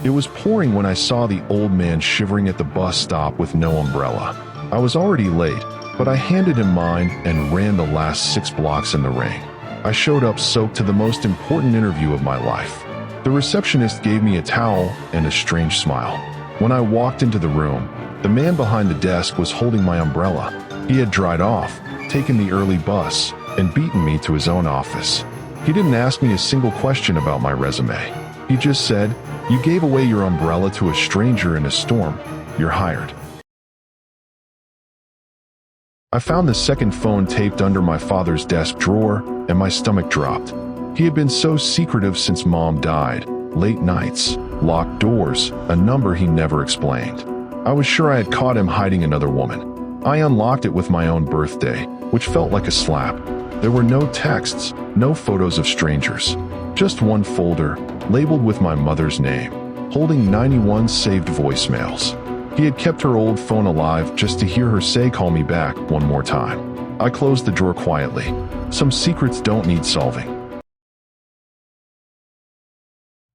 It was pouring when I saw the old man shivering at the bus stop with no umbrella. I was already late, but I handed him mine and ran the last 6 blocks in the rain. I showed up soaked to the most important interview of my life. The receptionist gave me a towel and a strange smile. When I walked into the room, the man behind the desk was holding my umbrella. He had dried off, taken the early bus, and beaten me to his own office. He didn't ask me a single question about my resume. He just said, "You gave away your umbrella to a stranger in a storm. You're hired." I found the second phone taped under my father's desk drawer, and my stomach dropped. He had been so secretive since Mom died. Late nights, locked doors, a number he never explained. I was sure I had caught him hiding another woman. I unlocked it with my own birthday, which felt like a slap. There were no texts, no photos of strangers. Just one folder, labeled with my mother's name, holding 91 saved voicemails. He had kept her old phone alive just to hear her say call me back one more time. I closed the drawer quietly. Some secrets don't need solving.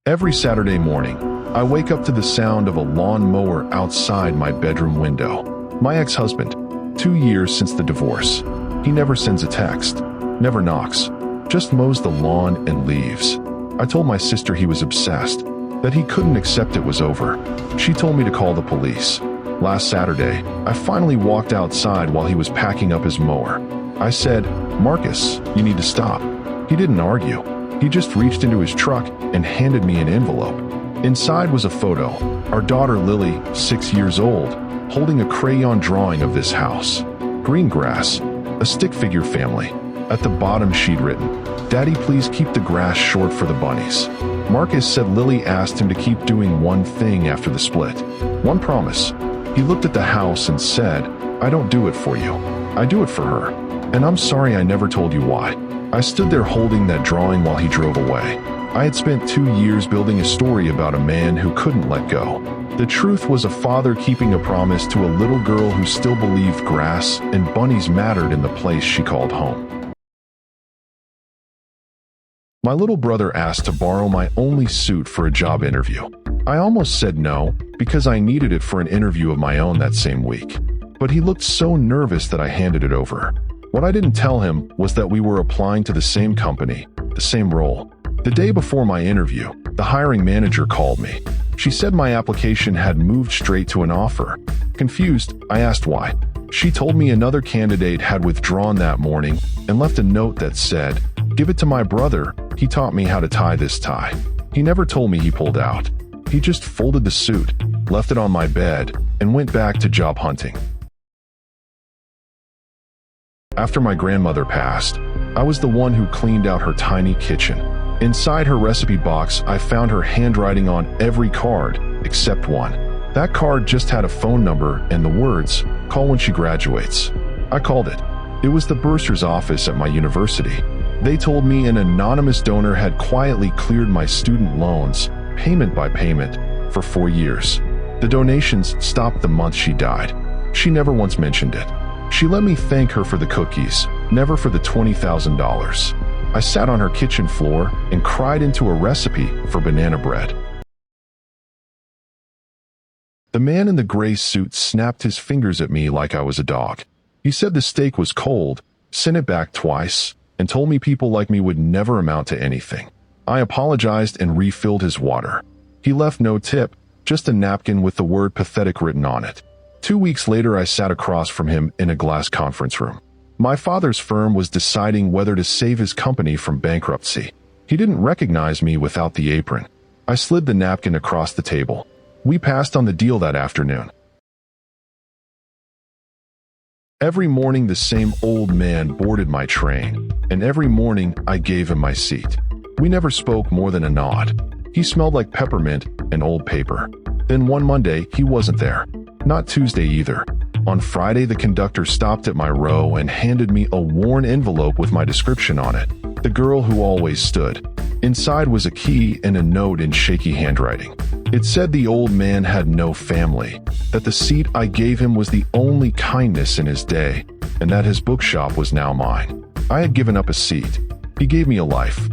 Every Saturday morning, I wake up to the sound of a lawnmower outside my bedroom window. My ex-husband, 2 years since the divorce. He never sends a text, never knocks, just mows the lawn and leaves. I told my sister he was obsessed, that he couldn't accept it was over. She told me to call the police. Last Saturday, I finally walked outside while he was packing up his mower. I said, "Marcus, you need to stop." He didn't argue. He just reached into his truck and handed me an envelope. Inside was a photo, our daughter Lily, 6 years old, holding a crayon drawing of this house. Green grass, a stick figure family. At the bottom she'd written, "Daddy, please keep the grass short for the bunnies." Marcus said Lily asked him to keep doing one thing after the split. One promise. He looked at the house and said, "I don't do it for you. I do it for her. And I'm sorry I never told you why." I stood there holding that drawing while he drove away. I had spent 2 years building a story about a man who couldn't let go. The truth was a father keeping a promise to a little girl who still believed grass and bunnies mattered in the place she called home. My little brother asked to borrow my only suit for a job interview. I almost said no, because I needed it for an interview of my own that same week. But he looked so nervous that I handed it over. What I didn't tell him was that we were applying to the same company, the same role. The day before my interview, the hiring manager called me. She said my application had moved straight to an offer. Confused, I asked why. She told me another candidate had withdrawn that morning and left a note that said, "Give it to my brother, he taught me how to tie this tie." He never told me he pulled out. He just folded the suit, left it on my bed, and went back to job hunting. After my grandmother passed, I was the one who cleaned out her tiny kitchen. Inside her recipe box, I found her handwriting on every card, except one. That card just had a phone number and the words, "Call when she graduates." I called it. It was the bursar's office at my university. They told me an anonymous donor had quietly cleared my student loans, payment by payment, for 4 years. The donations stopped the month she died. She never once mentioned it. She let me thank her for the cookies, never for the $20,000. I sat on her kitchen floor and cried into a recipe for banana bread. The man in the gray suit snapped his fingers at me like I was a dog. He said the steak was cold, sent it back twice, and told me people like me would never amount to anything. I apologized and refilled his water. He left no tip, just a napkin with the word pathetic written on it. 2 weeks later, I sat across from him in a glass conference room. My father's firm was deciding whether to save his company from bankruptcy. He didn't recognize me without the apron. I slid the napkin across the table. We passed on the deal that afternoon. Every morning the same old man boarded my train, and every morning I gave him my seat. We never spoke more than a nod. He smelled like peppermint and old paper. Then one Monday, he wasn't there. Not Tuesday either. On Friday, the conductor stopped at my row and handed me a worn envelope with my description on it. The girl who always stood. Inside was a key and a note in shaky handwriting. It said the old man had no family, that the seat I gave him was the only kindness in his day, and that his bookshop was now mine. I had given up a seat. He gave me a life.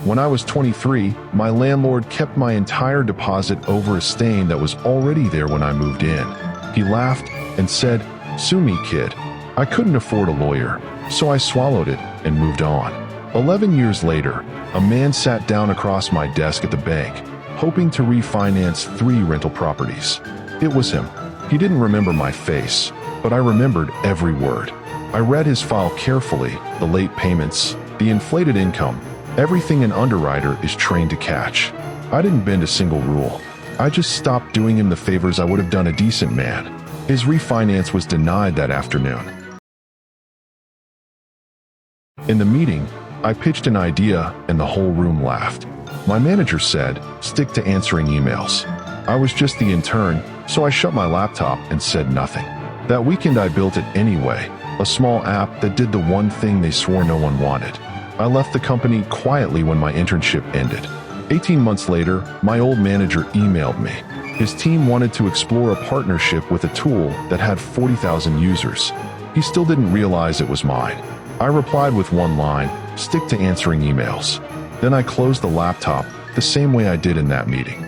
When I was 23, my landlord kept my entire deposit over a stain that was already there when I moved in. He laughed and said, "Sue me, kid." I couldn't afford a lawyer, so I swallowed it and moved on. 11 years later, a man sat down across my desk at the bank, hoping to refinance 3 rental properties. It was him. He didn't remember my face, but I remembered every word. I read his file carefully, the late payments, the inflated income, everything an underwriter is trained to catch. I didn't bend a single rule. I just stopped doing him the favors I would have done a decent man. His refinance was denied that afternoon. In the meeting, I pitched an idea and the whole room laughed. My manager said, "Stick to answering emails." I was just the intern, so I shut my laptop and said nothing. That weekend I built it anyway, a small app that did the one thing they swore no one wanted. I left the company quietly when my internship ended. 18 months later, my old manager emailed me. His team wanted to explore a partnership with a tool that had 40,000 users. He still didn't realize it was mine. I replied with one line, "Stick to answering emails." Then I closed the laptop the same way I did in that meeting.